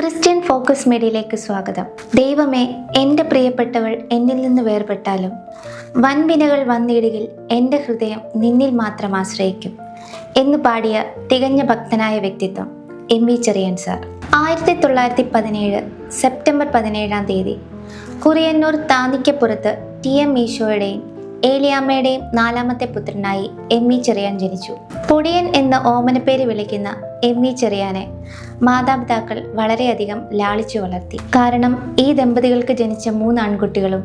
Christian focus മീഡിയയിലേക്ക് സ്വാഗതം. ദൈവമേ, എൻ്റെ പ്രിയപ്പെട്ടവൾ എന്നിൽ നിന്ന് വേർപെട്ടാലും വൻവിനകൾ വന്നിടുകിൽ എൻ്റെ ഹൃദയം നിന്നിൽ മാത്രം ആശ്രയിക്കും എന്ന് പാടിയ തികഞ്ഞ ഭക്തനായ വ്യക്തിത്വം M V. Cherian sir. 1917 September 17 Kuriannoor താന്നിക്കപ്പുറത്ത് ടി.എം. ഈശോയുടെയും ഏലിയാമ്മയുടെയും 4ാമത്തെ പുത്രനായി എം.വി. ചെറിയാൻ ജനിച്ചു. പൊടിയൻ എന്ന ഓമനപ്പേര് വിളിക്കുന്ന എം.വി. ചെറിയാനെ മാതാപിതാക്കൾ വളരെയധികം ലാളിച്ചു വളർത്തി. കാരണം ഈ ദമ്പതികൾക്ക് ജനിച്ച 3 ആൺകുട്ടികളും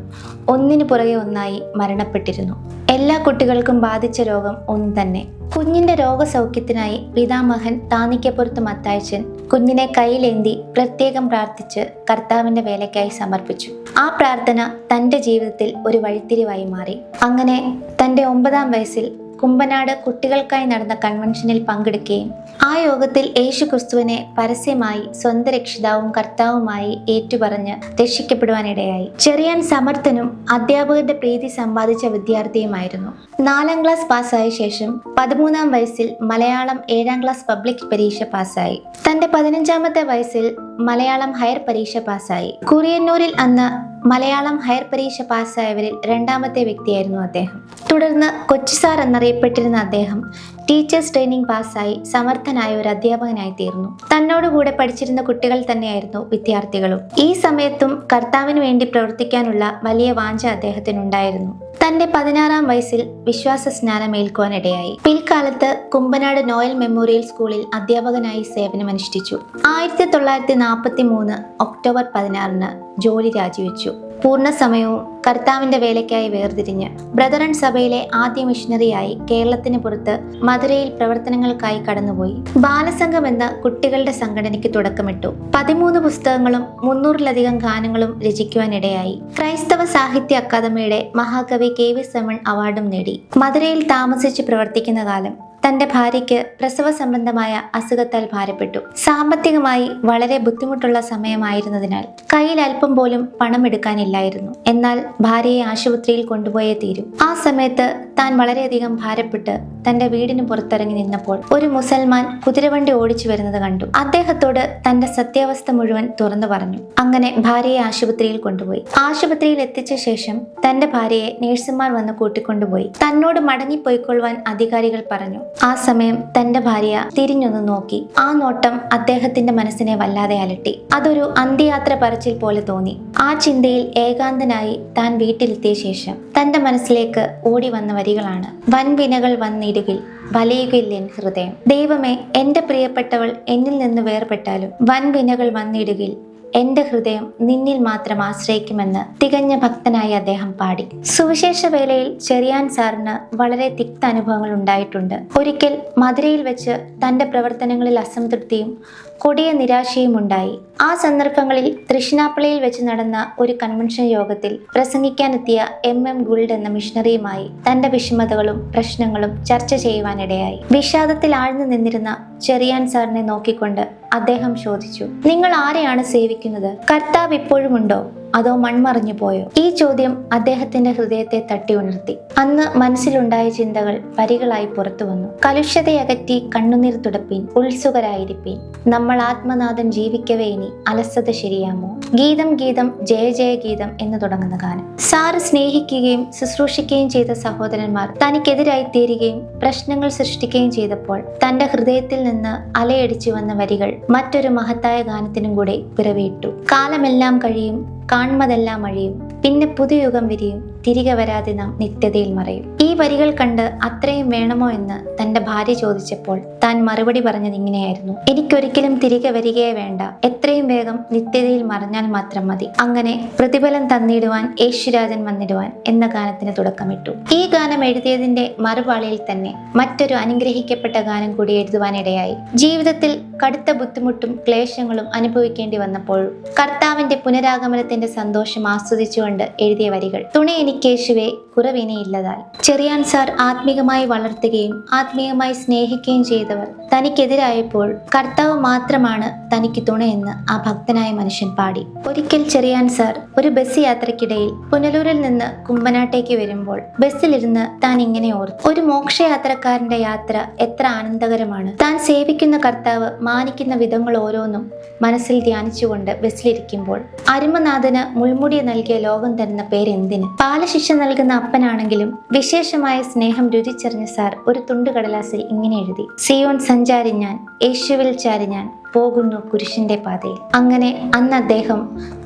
ഒന്നിനു പുറകെ ഒന്നായി മരണപ്പെട്ടിരുന്നു. എല്ലാ കുട്ടികൾക്കും ബാധിച്ച രോഗം ഒന്ന് തന്നെ. കുഞ്ഞിന്റെ രോഗസൗഖ്യത്തിനായി പിതാമഹൻ താന്നിക്കപ്പുറത്ത് മത്തായച്ചൻ കുഞ്ഞിനെ കയ്യിലേന്തി പ്രത്യേകം പ്രാർത്ഥിച്ച് കർത്താവിന്റെ വേലയ്ക്കായി സമർപ്പിച്ചു. ആ പ്രാർത്ഥന തൻ്റെ ജീവിതത്തിൽ ഒരു വഴിത്തിരിവായി മാറി. അങ്ങനെ തൻ്റെ 9ാം വയസ്സിൽ കുമ്പനാട് കുട്ടികൾക്കായി നടന്ന കൺവെൻഷനിൽ പങ്കെടുക്കുകയും ആ യോഗത്തിൽ യേശു ക്രിസ്തുവിനെ പരസ്യമായി സ്വന്തം രക്ഷിതാവും കർത്താവുമായി ഏറ്റുപറഞ്ഞ് രക്ഷിക്കപ്പെടുവാനിടയായി. ചെറിയാൻ സമർത്ഥനും അധ്യാപകരുടെ പ്രീതി സമ്പാദിച്ച വിദ്യാർത്ഥിയുമായിരുന്നു. 4ാം ക്ലാസ് പാസ്സായ ശേഷം 13ാം വയസ്സിൽ മലയാളം 7ാം ക്ലാസ് പബ്ലിക് പരീക്ഷ പാസ്സായി. തൻ്റെ 15ാമത്തെ വയസ്സിൽ മലയാളം ഹയർ പരീക്ഷ പാസ്സായി. കുറിയന്നൂരിൽ അന്ന് മലയാളം ഹയർ പരീക്ഷ പാസ്സായവരിൽ 2ാമത്തെ വ്യക്തിയായിരുന്നു അദ്ദേഹം. തുടർന്ന് കൊച്ചി സാർ എന്നറിയപ്പെട്ടിരുന്ന അദ്ദേഹം ടീച്ചേഴ്സ് ട്രെയിനിങ് പാസ്സായി സമർത്ഥനായ ഒരു അധ്യാപകനായി തീർന്നു. തന്നോടുകൂടെ പഠിച്ചിരുന്ന കുട്ടികൾ തന്നെയായിരുന്നു വിദ്യാർത്ഥികളും. ഈ സമയത്തും കർത്താവിന് വേണ്ടി പ്രവർത്തിക്കാനുള്ള വലിയ വാഞ്ച അദ്ദേഹത്തിനുണ്ടായിരുന്നു. തന്റെ 16ാം വയസ്സിൽ വിശ്വാസ സ്നാനം ഏൽക്കുവാനിടയായി. പിൽക്കാലത്ത് കുമ്പനാട് നോയൽ മെമ്മോറിയൽ സ്കൂളിൽ അധ്യാപകനായി സേവനമനുഷ്ഠിച്ചു. 1943 ഒക്ടോബർ 16 ജോലി രാജിവെച്ചു. പൂർണ്ണസമയവും കർത്താവിന്റെ വേലയ്ക്കായി വേർതിരിഞ്ഞ് ബ്രദറൻ സഭയിലെ ആദ്യ മിഷണറിയായി കേരളത്തിന് പുറത്ത് മധുരയിൽ പ്രവർത്തനങ്ങൾക്കായി കടന്നുപോയി. ബാലസംഘം എന്ന കുട്ടികളുടെ സംഘടനയ്ക്ക് തുടക്കമിട്ടു. 13 പുസ്തകങ്ങളും 300-ലധികം ഗാനങ്ങളും രചിക്കുവാനിടയായി. ക്രൈസ്തവ സാഹിത്യ അക്കാദമിയുടെ മഹാകവി കെ.വി. സെമൺ അവാർഡും നേടി. മധുരയിൽ താമസിച്ച് പ്രവർത്തിക്കുന്ന കാലം തന്റെ ഭാര്യയ്ക്ക് പ്രസവ സംബന്ധമായ അസുഖത്താൽ ഭാരപ്പെട്ടു. സാമ്പത്തികമായി വളരെ ബുദ്ധിമുട്ടുള്ള സമയമായിരുന്നതിനാൽ കയ്യിൽ അല്പം പോലും പണം എടുക്കാനില്ലായിരുന്നു. എന്നാൽ ഭാര്യയെ ആശുപത്രിയിൽ കൊണ്ടുപോയേ തീരും. ആ സമയത്ത് താൻ വളരെയധികം ഭാരപ്പെട്ട് തന്റെ വീടിന് പുറത്തിറങ്ങി നിന്നപ്പോൾ ഒരു മുസൽമാൻ കുതിരവണ്ടി ഓടിച്ചു വരുന്നത് കണ്ടു. അദ്ദേഹത്തോട് തന്റെ സത്യാവസ്ഥ മുഴുവൻ തുറന്നു പറഞ്ഞു. അങ്ങനെ ഭാര്യയെ ആശുപത്രിയിൽ കൊണ്ടുപോയി. ആശുപത്രിയിൽ എത്തിച്ച ശേഷം തന്റെ ഭാര്യയെ നേഴ്സുമാർ വന്ന് കൂട്ടിക്കൊണ്ടുപോയി. തന്നോട് മടങ്ങിപ്പോയിക്കൊള്ളുവാൻ അധികാരികൾ പറഞ്ഞു. ആ സമയം തന്റെ ഭാര്യ തിരിഞ്ഞൊന്ന് നോക്കി. ആ നോട്ടം അദ്ദേഹത്തിന്റെ മനസ്സിനെ വല്ലാതെ അലട്ടി. അതൊരു അന്ത്യയാത്ര പറച്ചിൽ പോലെ തോന്നി. ആ ചിന്തയിൽ ഏകാന്തനായി താൻ വീട്ടിലെത്തിയ ശേഷം തന്റെ മനസ്സിലേക്ക് ഓടി വന്ന വരികളാണ്: വൻവിനകൾ വന്നിടുകിൽ വലയുകില്ലെൻ ഹൃദയം. ദൈവമേ, എൻ്റെ പ്രിയപ്പെട്ടവൾ എന്നിൽ നിന്ന് വേർപെട്ടാലും വൻവിനകൾ വന്നിടുകിൽ എൻ്റെ ഹൃദയം നിന്നിൽ മാത്രം ആശ്രയിക്കുമെന്ന് തികഞ്ഞ ഭക്തനായി അദ്ദേഹം പാടി. സുവിശേഷ വേലയിൽ ചെറിയാൻ സാറിന് വളരെ തിക്ത അനുഭവങ്ങൾ ഉണ്ടായിട്ടുണ്ട്. ഒരിക്കൽ മധുരയിൽ വെച്ച് തൻ്റെ പ്രവർത്തനങ്ങളിൽ അസംതൃപ്തിയും കൊടിയ നിരാശയും ഉണ്ടായി. ആ സന്ദർഭങ്ങളിൽ തൃശ്ശിനാപ്പള്ളിയിൽ വെച്ച് നടന്ന ഒരു കൺവെൻഷൻ യോഗത്തിൽ പ്രസംഗിക്കാനെത്തിയ എം. ഗുൾഡ് എന്ന മിഷണറിയുമായി തന്റെ വിഷമതകളും പ്രശ്നങ്ങളും ചർച്ച ചെയ്യുവാനിടയായി. വിഷാദത്തിൽ ആഴ്ന്നു നിന്നിരുന്ന ചെറിയാൻ സാറിനെ നോക്കിക്കൊണ്ട് അദ്ദേഹം ചോദിച്ചു: നിങ്ങൾ ആരെയാണ് സേവിക്കുന്നത്? കർത്താവ് ഇപ്പോഴുമുണ്ടോ, അതോ മൺമറഞ്ഞു പോയോ? ഈ ചോദ്യം അദ്ദേഹത്തിന്റെ ഹൃദയത്തെ തട്ടി ഉണർത്തി. അന്ന് മനസ്സിലുണ്ടായ ചിന്തകൾ വരികളായി പുറത്തു വന്നു. കലുഷതയകറ്റി കണ്ണുനീർ തുടപ്പീൻ, ഉത്സുകരായിരിപ്പീൻ, നമ്മൾ ആത്മനാഥൻ ജീവിക്കവേ ഇനി അലസത ശരിയാമോ, ഗീതം ഗീതം ജയ ജയ ഗീതം എന്ന് തുടങ്ങുന്ന ഗാനം. സാറ് സ്നേഹിക്കുകയും ശുശ്രൂഷിക്കുകയും ചെയ്ത സഹോദരന്മാർ തനിക്കെതിരായി തീരുകയും പ്രശ്നങ്ങൾ സൃഷ്ടിക്കുകയും ചെയ്തപ്പോൾ തന്റെ ഹൃദയത്തിൽ നിന്ന് അലയടിച്ചു വന്ന വരികൾ മറ്റൊരു മഹത്തായ ഗാനത്തിനും കൂടെ പിറവിയിട്ടു. കാലമെല്ലാം കഴിയും, കാൺമതെല്ലാം അഴിയും, പിന്നെ പുതുയുഗം വിരിയും, തിരികെ വരാതെ നാം നിത്യതയിൽ മറയും. ഈ വരികൾ കണ്ട് അത്രയും വേണമോ എന്ന് തന്റെ ഭാര്യ ചോദിച്ചപ്പോൾ താൻ മറുപടി പറഞ്ഞത് ഇങ്ങനെയായിരുന്നു: എനിക്കൊരിക്കലും തിരികെ വരികയേ വേണ്ട, എത്രയും വേഗം നിത്യതയിൽ മറഞ്ഞാൽ മാത്രം മതി. അങ്ങനെ പ്രതിഫലം തന്നിടുവാൻ യേശുരാജൻ വന്നിടുവാൻ എന്ന ഗാനത്തിന് തുടക്കമിട്ടു. ഈ ഗാനം എഴുതിയതിന്റെ മറുപാളിയിൽ തന്നെ മറ്റൊരു അനുഗ്രഹിക്കപ്പെട്ട ഗാനം കൂടി എഴുതുവാനിടയായി. ജീവിതത്തിൽ കടുത്ത ബുദ്ധിമുട്ടും ക്ലേശങ്ങളും അനുഭവിക്കേണ്ടി വന്നപ്പോഴും കർത്താവിന്റെ പുനരാഗമനത്തിന്റെ സന്തോഷം ആസ്വദിച്ചുകൊണ്ട് എഴുതിയ വരികൾ: തുണ എനിക്കേശുവേ കുറവിനിയില്ലതാൽ. ചെറിയാൻ സാർ ആത്മീകമായി വളർത്തുകയും ആത്മീയമായി സ്നേഹിക്കുകയും ചെയ്തവർ തനിക്കെതിരായപ്പോൾ കർത്താവ് മാത്രമാണ് തനിക്ക് തുണയെന്ന് ആ ഭക്തനായ മനുഷ്യൻ പാടി. ഒരിക്കൽ ചെറിയാൻ സാർ ഒരു ബസ് യാത്രക്കിടയിൽ പുനലൂരിൽ നിന്ന് കുമ്പനാട്ടേക്ക് വരുമ്പോൾ ബസ്സിലിരുന്ന് താൻ ഇങ്ങനെ ഓർത്തു, ഒരു മോക്ഷയാത്രക്കാരന്റെ യാത്ര എത്ര ആനന്ദകരമാണ്. താൻ സേവിക്കുന്ന കർത്താവ് മാനിക്കുന്ന വിധങ്ങൾ ഓരോന്നും മനസ്സിൽ ധ്യാനിച്ചുകൊണ്ട് ബസ്സിലിരിക്കുമ്പോൾ അരുമനാഥന് മുൾമുടി നൽകിയ ലോകം തരുന്ന പേരെന്തിന്? പാലശിക്ഷ നൽകുന്ന അപ്പനാണെങ്കിലും വിശേഷമായ സ്നേഹം രുചിച്ചറിഞ്ഞ സാർ ഒരു തുണ്ടുകടലാസിൽ ഇങ്ങനെ എഴുതി: സിയോൻ സഞ്ചാരി ഞാൻ, യേശുവിൽ ചാരി ഞാൻ, പോകുന്നു കുരിശിന്റെ പാതയിൽ. അങ്ങനെ അന്ന് അദ്ദേഹം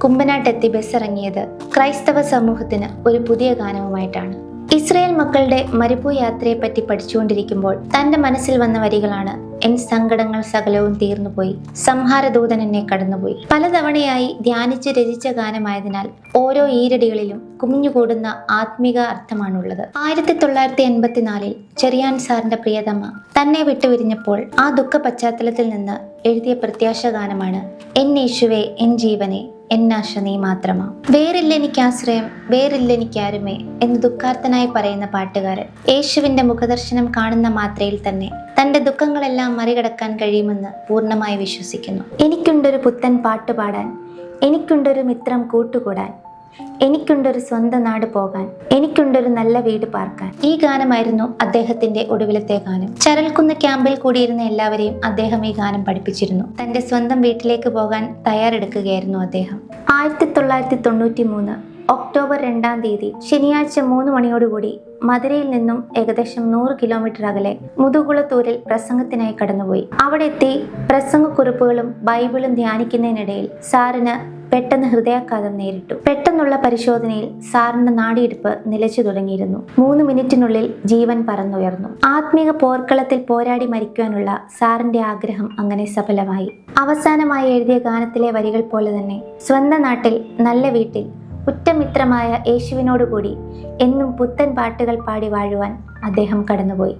കുമ്പനാട്ടെത്തി ബസ്സിറങ്ങിയത് ക്രൈസ്തവ സമൂഹത്തിന് ഒരു പുതിയ ഗാനവുമായിട്ടാണ്. ഇസ്രായേൽ മക്കളുടെ മരുഭൂ യാത്രയെപ്പറ്റി പഠിച്ചുകൊണ്ടിരിക്കുമ്പോൾ തന്റെ മനസ്സിൽ വന്ന വരികളാണ്: എൻ സങ്കടങ്ങൾ സകലവും തീർന്നുപോയി, സംഹാരദൂതൻ എന്നെ കടന്നുപോയി. പലതവണയായി ധ്യാനിച്ച് രചിച്ച ഗാനമായതിനാൽ ഓരോ ഈരടികളിലും കുമിഞ്ഞുകൂടുന്ന ആത്മീക അർത്ഥമാണുള്ളത്. 1984 ചെറിയാൻ സാറിന്റെ പ്രിയതമ തന്നെ വിട്ടുപിരിഞ്ഞപ്പോൾ ആ ദുഃഖ പശ്ചാത്തലത്തിൽ നിന്ന് എഴുതിയ പ്രത്യാശ ഗാനമാണ് എൻ യേശുവേ എൻ ജീവനെ എന്നാശ നീ മാത്രമാ. വേറില്ലെനിക്കാശ്രയം വേറില്ലെനിക്കാരുമേ എന്ന് ദുഃഖാർത്ഥനായി പറയുന്ന പാട്ടുകാരൻ യേശുവിന്റെ മുഖദർശനം കാണുന്ന മാത്രയിൽ തന്നെ തന്റെ ദുഃഖങ്ങളെല്ലാം മറികടക്കാൻ കഴിയുമെന്ന് പൂർണ്ണമായി വിശ്വസിക്കുന്നു. എനിക്കുണ്ടൊരു പുത്തൻ പാട്ടുപാടാൻ, എനിക്കുണ്ടൊരു മിത്രം കൂട്ടുകൂടാൻ, എനിക്കുണ്ടൊരു സ്വന്തം നാട് പോകാൻ, എനിക്കുണ്ടൊരു നല്ല വീട് പാർക്കാൻ. ഈ ഗാനമായിരുന്നു അദ്ദേഹത്തിന്റെ ഒടുവിലത്തെ ഗാനം. ചരൽക്കുന്ന് ക്യാമ്പിൽ കൂടിയിരുന്ന എല്ലാവരെയും അദ്ദേഹം ഈ ഗാനം പഠിപ്പിച്ചിരുന്നു. തന്റെ സ്വന്തം വീട്ടിലേക്ക് പോകാൻ തയ്യാറെടുക്കുകയായിരുന്നു അദ്ദേഹം. 1993 ഒക്ടോബർ 2-ാം തീയതി ശനിയാഴ്ച 3 മണിയോടുകൂടി മധുരയിൽ നിന്നും ഏകദേശം 100 കിലോമീറ്റർ അകലെ മുതുകുളത്തൂരിൽ പ്രസംഗത്തിനായി കടന്നുപോയി. അവിടെ എത്തി പ്രസംഗക്കുറിപ്പുകളും ബൈബിളും ധ്യാനിക്കുന്നതിനിടയിൽ സാറിന് പെട്ടെന്ന് ഹൃദയാഘാതം നേരിട്ടു. പെട്ടെന്നുള്ള പരിശോധനയിൽ സാറിന്റെ നാഡിയിടിപ്പ് നിലച്ചു തുടങ്ങിയിരുന്നു. 3 മിനിറ്റിനുള്ളിൽ ജീവൻ പറന്നുയർന്നു. ആത്മീക പോർക്കളത്തിൽ പോരാടി മരിക്കുവാനുള്ള സാറിന്റെ ആഗ്രഹം അങ്ങനെ സഫലമായി. അവസാനമായി എഴുതിയ ഗാനത്തിലെ വരികൾ പോലെ തന്നെ സ്വന്തം നാട്ടിൽ നല്ല വീട്ടിൽ ഉറ്റമിത്രമായ യേശുവിനോടുകൂടി എന്നും പുത്തൻ പാട്ടുകൾ പാടി വാഴുവാൻ അദ്ദേഹം കടന്നുപോയി.